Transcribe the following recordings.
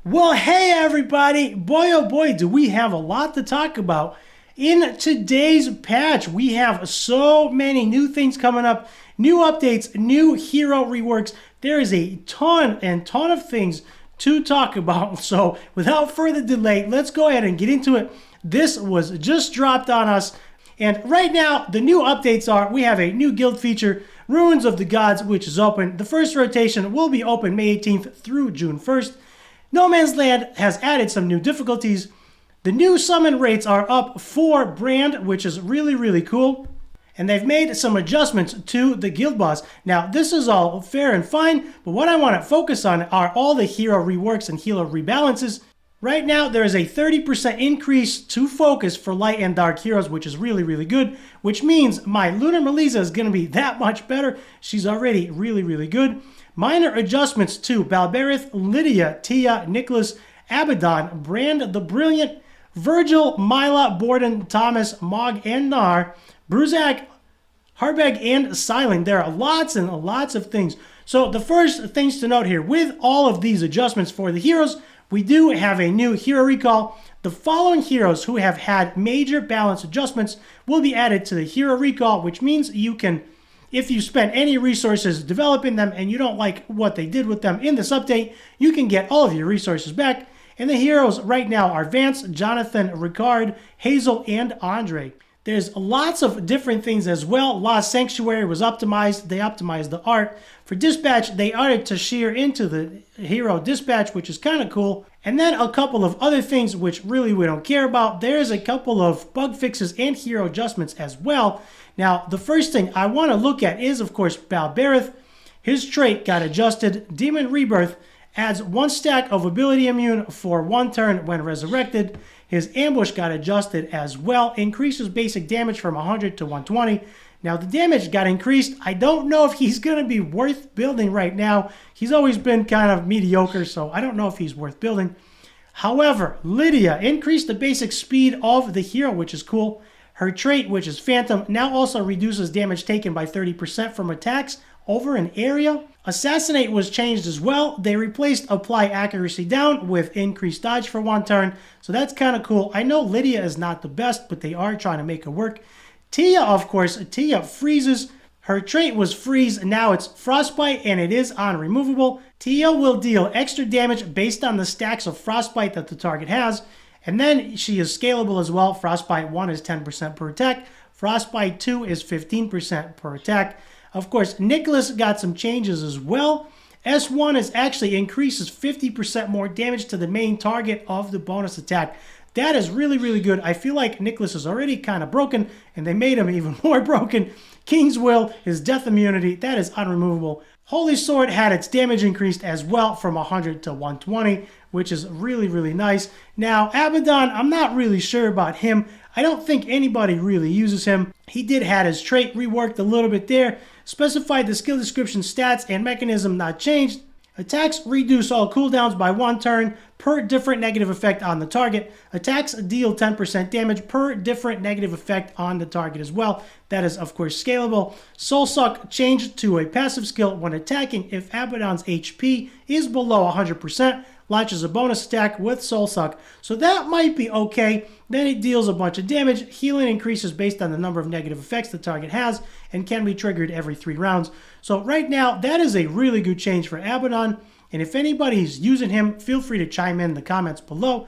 Well, hey everybody! Boy oh boy, do we have a lot to talk about. In today's patch, we have so many new things coming up, new updates, new hero reworks. There is a ton of things to talk about. So without further delay, let's go ahead and get into it. This was just dropped on us. And right now, the new updates are, we have a new guild feature, Ruins of the Gods, which is open. The first rotation will be open May 18th through June 1st. No Man's Land has added some new difficulties. The new summon rates are up for Brand, which is really cool. And they've made some adjustments to the guild boss. Now, this is all fair and fine, but what I want to focus on are all the hero reworks and hero rebalances. Right now, there is a 30% increase to focus for light and dark heroes, which is really good, which means my Lunar Meliza is going to be that much better. She's already really good. Minor adjustments to Balberith, Lydia, Tia, Nicklaus, Abaddon, Brand the Brilliant, Virgil, Myla, Borden, Thomas, Mog, and Nar, Bruszakk, Harbeg, and Sylan. There are lots and lots of things. So the first things to note here, with all of these adjustments for the heroes, we do have a new hero recall. The following heroes who have had major balance adjustments will be added to the hero recall, which means you can, if you spend any resources developing them and you don't like what they did with them in this update, you can get all of your resources back. And the heroes right now are Vance, Jonathan, Ricard, Hasel, and Andre. There's lots of different things as well. Lost Sanctuary was optimized. They optimized the art. For Dispatch, they added Tashir into the hero Dispatch, which is kind of cool. And then a couple of other things which really we don't care about. There's a couple of bug fixes and hero adjustments as well. Now, the first thing I want to look at is, of course, Balberith. His trait got adjusted. Demon Rebirth adds 1 stack of ability immune for 1 turn when resurrected. His ambush got adjusted as well. Increases basic damage from 100 to 120. Now, the damage got increased. I don't know if he's going to be worth building right now. He's always been kind of mediocre, so I don't know if he's worth building. However, Lydia increased the basic speed of the hero, which is cool. Her trait, which is Phantom, now also reduces damage taken by 30% from attacks over an area. Assassinate was changed as well. They replaced Apply Accuracy Down with Increased Dodge for 1 turn. So that's kind of cool. I know Lydia is not the best, but they are trying to make it work. Tia, of course, Tia freezes. Her trait was Freeze. Now it's Frostbite, and it is unremovable. Tia will deal extra damage based on the stacks of Frostbite that the target has. And then she is scalable as well. Frostbite 1 is 10% per attack. Frostbite 2 is 15% per attack. Of course, Nicklaus got some changes as well. S1 is actually increases 50% more damage to the main target of the bonus attack. That is really good. I feel like Nicklaus is already kind of broken, and they made him even more broken. King's Will is death immunity. That is unremovable. Holy Sword had its damage increased as well from 100 to 120, which is really nice. Now, Abaddon, I'm not really sure about him. I don't think anybody really uses him. He did have his trait reworked a little bit there. Specified the skill description stats and mechanism not changed. Attacks reduce all cooldowns by 1 turn per different negative effect on the target. Attacks deal 10% damage per different negative effect on the target as well. That is, of course, scalable. Soul Suck changed to a passive skill when attacking if Abaddon's HP is below 100%. Launches a bonus attack with Soul Suck. So that might be okay. Then it deals a bunch of damage. Healing increases based on the number of negative effects the target has and can be triggered every 3 rounds. So right now, that is a really good change for Abaddon. And if anybody's using him, feel free to chime in the comments below.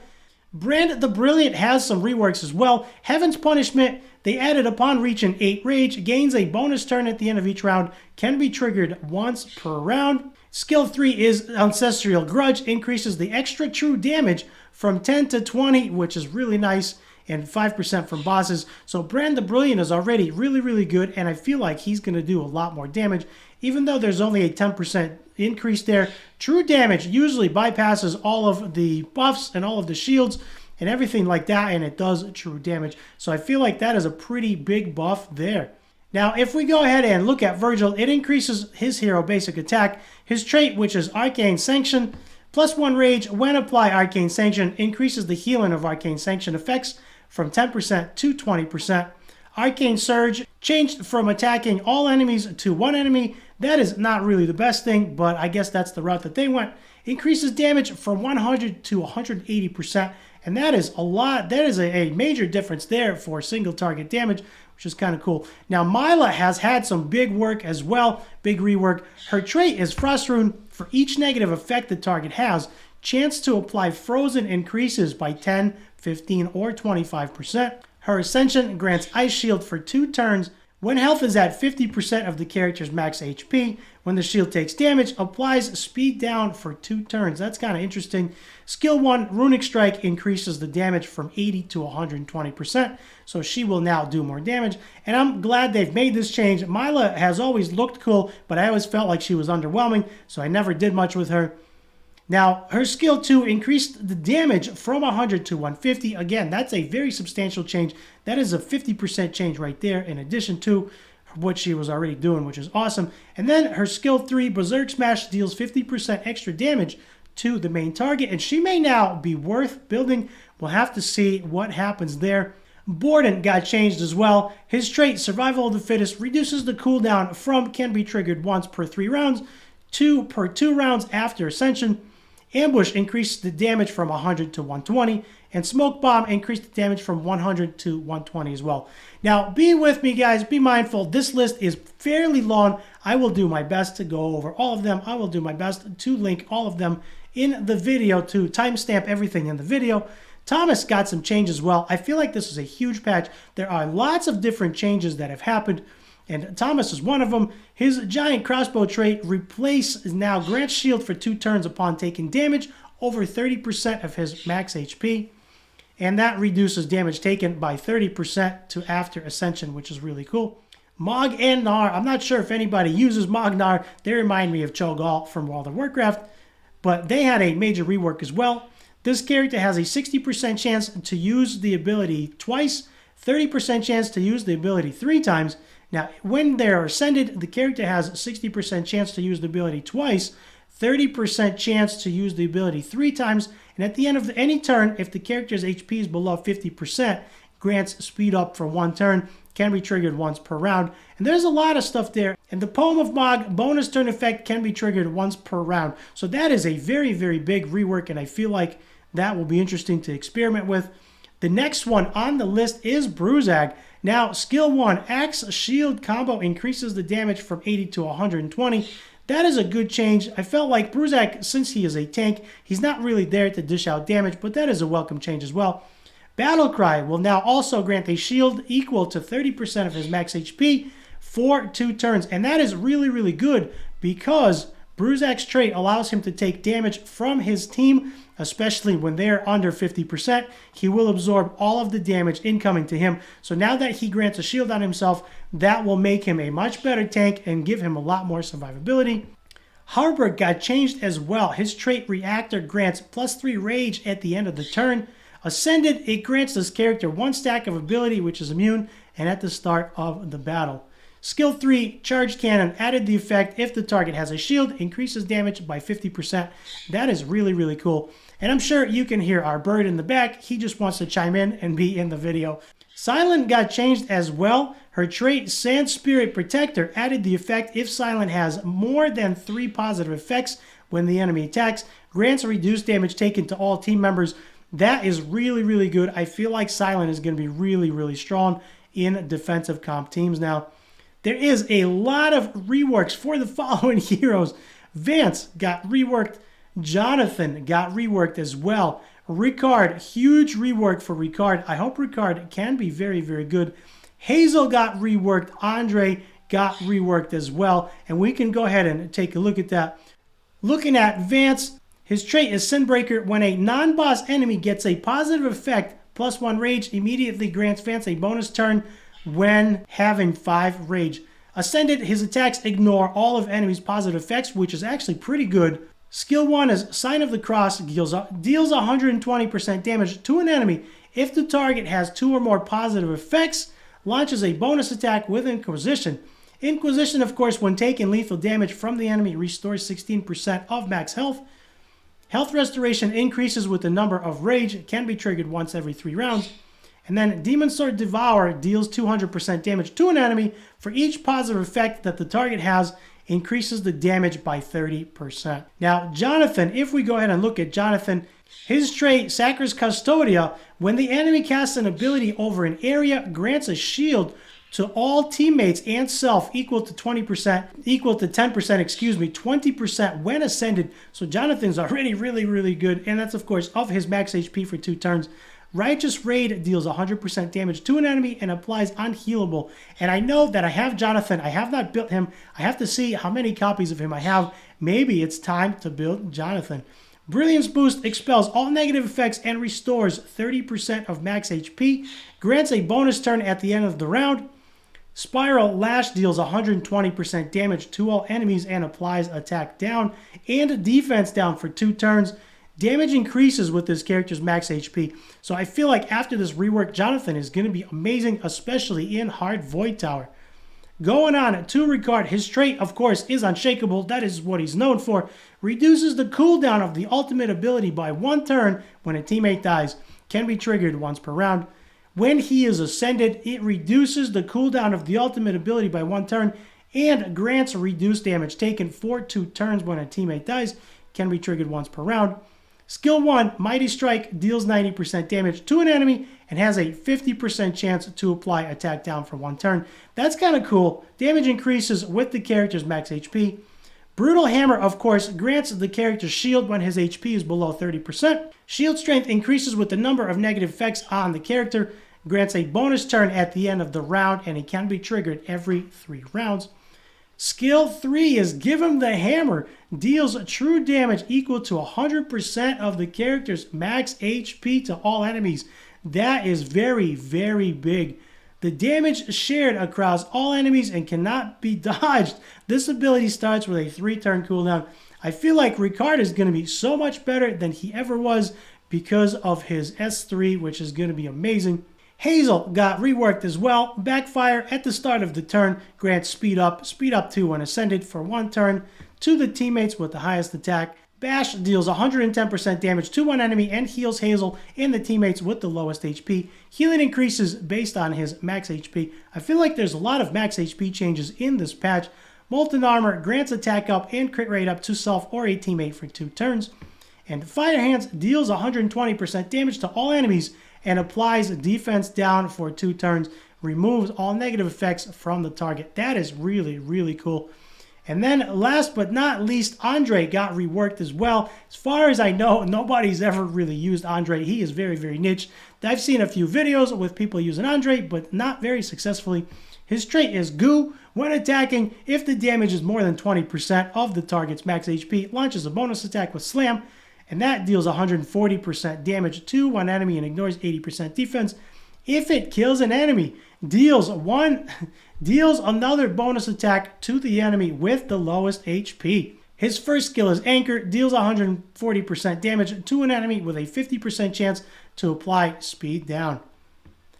Brand the Brilliant has some reworks as well. Heaven's Punishment, they added upon reaching 8 rage, gains a bonus turn at the end of each round, can be triggered once per round. Skill 3 is Ancestral Grudge, increases the extra true damage from 10 to 20, which is really nice, and 5% from bosses. So Brand the Brilliant is already really good, and I feel like he's going to do a lot more damage. Even though there's only a 10% increase there, true damage usually bypasses all of the buffs and all of the shields and everything like that, and it does true damage. So I feel like that is a pretty big buff there. Now, if we go ahead and look at Virgil, it increases his hero basic attack. His trait, which is Arcane Sanction, +1 rage. When apply Arcane Sanction, increases the healing of Arcane Sanction effects from 10% to 20%. Arcane Surge changed from attacking all enemies to 1 enemy. That is not really the best thing, but I guess that's the route that they went. increases damage from 100 to 180%. And that is a lot. That is a major difference there for single target damage, which is kind of cool. Now, Myla has had some big work as well, big rework. Her trait is Frost Rune. For each negative effect the target has, chance to apply Frozen increases by 10, 15, or 25%. Her Ascension grants Ice Shield for 2 turns. When health is at 50% of the character's max HP, when the shield takes damage, applies speed down for 2 turns. That's kind of interesting. Skill 1, Runic Strike, increases the damage from 80 to 120%, so she will now do more damage. And I'm glad they've made this change. Myla has always looked cool, but I always felt like she was underwhelming, so I never did much with her. Now, her skill 2 increased the damage from 100 to 150. Again, that's a very substantial change. That is a 50% change right there, in addition to what she was already doing, which is awesome. And then her skill 3, Berserk Smash, deals 50% extra damage to the main target, and she may now be worth building. We'll have to see what happens there. Borden got changed as well. His trait, Survival of the Fittest, reduces the cooldown from can be triggered once per 3 rounds to per 2 rounds after Ascension. Ambush increased the damage from 100 to 120, and Smoke Bomb increased the damage from 100 to 120 as well. Now, be with me, guys. Be mindful. This list is fairly long. I will do my best to go over all of them. I will do my best to link all of them in the video, to timestamp everything in the video. Thomas got some changes as well. I feel like this is a huge patch. There are lots of different changes that have happened, and Thomas is one of them. His giant crossbow trait now grants shield for 2 turns upon taking damage over 30% of his max HP. And that reduces damage taken by 30% to after Ascension, which is really cool. Mog and Gnar, I'm not sure if anybody uses Mog Gnar. They remind me of Cho'Gall from World of Warcraft, but they had a major rework as well. This character has a 60% chance to use the ability twice, 30% chance to use the ability 3 times. Now, when they're ascended, the character has a 60% chance to use the ability twice, 30% chance to use the ability 3 times, and at the end of any turn, if the character's HP is below 50%, grants speed up for 1 turn, can be triggered once per round. And there's a lot of stuff there. And the Poem of Mog bonus turn effect can be triggered once per round. So that is a very, very big rework, and I feel like that will be interesting to experiment with. The next one on the list is Bruszakk. Now, skill 1, Axe Shield combo increases the damage from 80 to 120. That is a good change. I felt like Bruszakk, since he is a tank, he's not really there to dish out damage, but that is a welcome change as well. Battle Cry will now also grant a shield equal to 30% of his max HP for 2 turns. And that is really, really good, because Bruszak's trait allows him to take damage from his team, especially when they're under 50%. He will absorb all of the damage incoming to him. So now that he grants a shield on himself, that will make him a much better tank and give him a lot more survivability. Harburg got changed as well. His trait Reactor grants +3 rage at the end of the turn. Ascended, it grants this character 1 stack of ability, which is immune, and at the start of the battle. Skill 3, Charge Cannon, added the effect if the target has a shield, increases damage by 50%. That is really, really cool. And I'm sure you can hear our bird in the back. He just wants to chime in and be in the video. Sylan got changed as well. Her trait, Sand Spirit Protector, added the effect if Sylan has more than 3 positive effects when the enemy attacks, grants reduced damage taken to all team members. That is really, really good. I feel like Sylan is going to be really, really strong in defensive comp teams now. There is a lot of reworks for the following heroes. Vance got reworked. Jonathan got reworked as well. Ricard, huge rework for Ricard. I hope Ricard can be very, very good. Hasel got reworked. Andre got reworked as well. And we can go ahead and take a look at that. Looking at Vance, his trait is Sinbreaker. When a non-boss enemy gets a positive effect, +1 rage, immediately grants Vance a bonus turn when having 5 rage. Ascended, his attacks ignore all of enemies' positive effects, which is actually pretty good. Skill 1 is Sign of the Cross, deals 120% damage to an enemy if the target has 2 or more positive effects, launches a bonus attack with Inquisition. Inquisition, of course, when taking lethal damage from the enemy, restores 16% of max health. Health Restoration increases with the number of rage. It can be triggered once every 3 rounds. And then Demon Sword Devour deals 200% damage to an enemy for each positive effect that the target has. increases the damage by 30%. Now, Jonathan, if we go ahead and look at Jonathan, his trait, Sacris Custodia, when the enemy casts an ability over an area, grants a shield to all teammates and self equal to 10%, 20% when ascended. So Jonathan's already really good, and that's of course of his max HP for 2 turns. Righteous Raid deals 100% damage to an enemy and applies unhealable. And I know that I have Jonathan. I have not built him. I have to see how many copies of him I have. Maybe it's time to build Jonathan. Brilliance Boost expels all negative effects and restores 30% of max HP. Grants a bonus turn at the end of the round. Spiral Lash deals 120% damage to all enemies and applies attack down and defense down for 2 turns. Damage increases with this character's max HP. So I feel like after this rework, Jonathan is going to be amazing, especially in Hard Void Tower. Going on to Ricard, his trait, of course, is Unshakable. That is what he's known for. Reduces the cooldown of the ultimate ability by 1 turn when a teammate dies. Can be triggered once per round. When he is ascended, it reduces the cooldown of the ultimate ability by 1 turn and grants reduced damage taken for 2 turns when a teammate dies. Can be triggered once per round. Skill 1, Mighty Strike, deals 90% damage to an enemy and has a 50% chance to apply attack down for 1 turn. That's kind of cool. Damage increases with the character's max HP. Brutal Hammer, of course, grants the character's shield when his HP is below 30%. Shield strength increases with the number of negative effects on the character. Grants a bonus turn at the end of the round, and it can be triggered every 3 rounds. Skill 3 is Give Him the Hammer. Deals true damage equal to 100% of the character's max HP to all enemies. That is very big. The damage shared across all enemies and cannot be dodged. This ability starts with a 3-turn cooldown. I feel like Ricard is going to be so much better than he ever was because of his S3, which is going to be amazing. Hasel got reworked as well. Backfire at the start of the turn grants speed up 2 when ascended for 1 turn to the teammates with the highest attack. Bash deals 110% damage to 1 enemy and heals Hasel and the teammates with the lowest HP. Healing increases based on his max HP. I feel like there's a lot of max HP changes in this patch. Molten Armor grants attack up and crit rate up to self or a teammate for 2 turns. And Fire Hands deals 120% damage to all enemies and applies defense down for 2 turns. Removes all negative effects from the target. That is really cool. And then last but not least, Andre got reworked as well. As far as I know, nobody's ever really used Andre. He is very niche. I've seen a few videos with people using Andre, but not very successfully. His trait is Goo. When attacking, if the damage is more than 20% of the target's max HP, launches a bonus attack with Slam, and that deals 140% damage to 1 enemy and ignores 80% defense. If it kills an enemy, deals another bonus attack to the enemy with the lowest HP. His first skill is Anchor, deals 140% damage to an enemy with a 50% chance to apply speed down.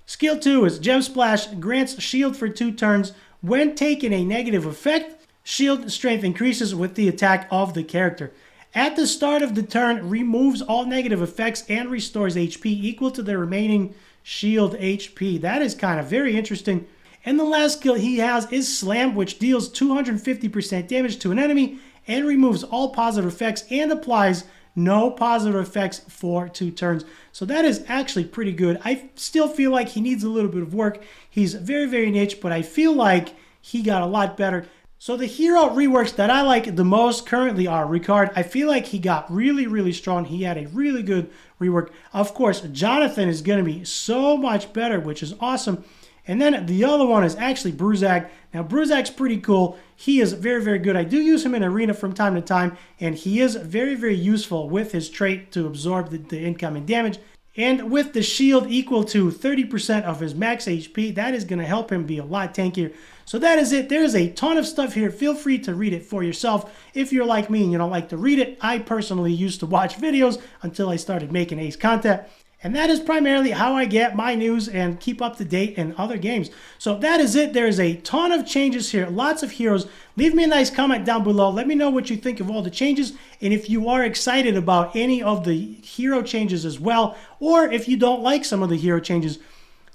Skill 2 is Gem Splash, grants shield for 2 turns. When taking a negative effect, shield strength increases with the attack of the character. At the start of the turn, removes all negative effects and restores HP equal to the remaining shield HP. That is kind of very interesting. And the last skill he has is Slam, which deals 250% damage to an enemy and removes all positive effects and applies no positive effects for 2 turns. So that is actually pretty good. I still feel like he needs a little bit of work. He's very niche, but I feel like he got a lot better. So the hero reworks that I like the most currently are Ricard. I feel like he got really strong. He had a really good rework. Of course, Jonathan is going to be so much better, which is awesome. And then the other one is actually Bruszakk. Now, Bruszak's pretty cool. He is very good. I do use him in Arena from time to time, and he is very useful with his trait to absorb the incoming damage. And with the shield equal to 30% of his max HP, that is going to help him be a lot tankier. So that is it. There is a ton of stuff here. Feel free to read it for yourself. If you're like me and you don't like to read it, I personally used to watch videos until I started making Ace content. And that is primarily how I get my news and keep up to date in other games. So that is it. There is a ton of changes here, lots of heroes. Leave me a nice comment down below. Let me know what you think of all the changes. And if you are excited about any of the hero changes as well, or if you don't like some of the hero changes,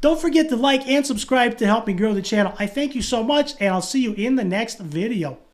don't forget to like and subscribe to help me grow the channel. I thank you so much, and I'll see you in the next video.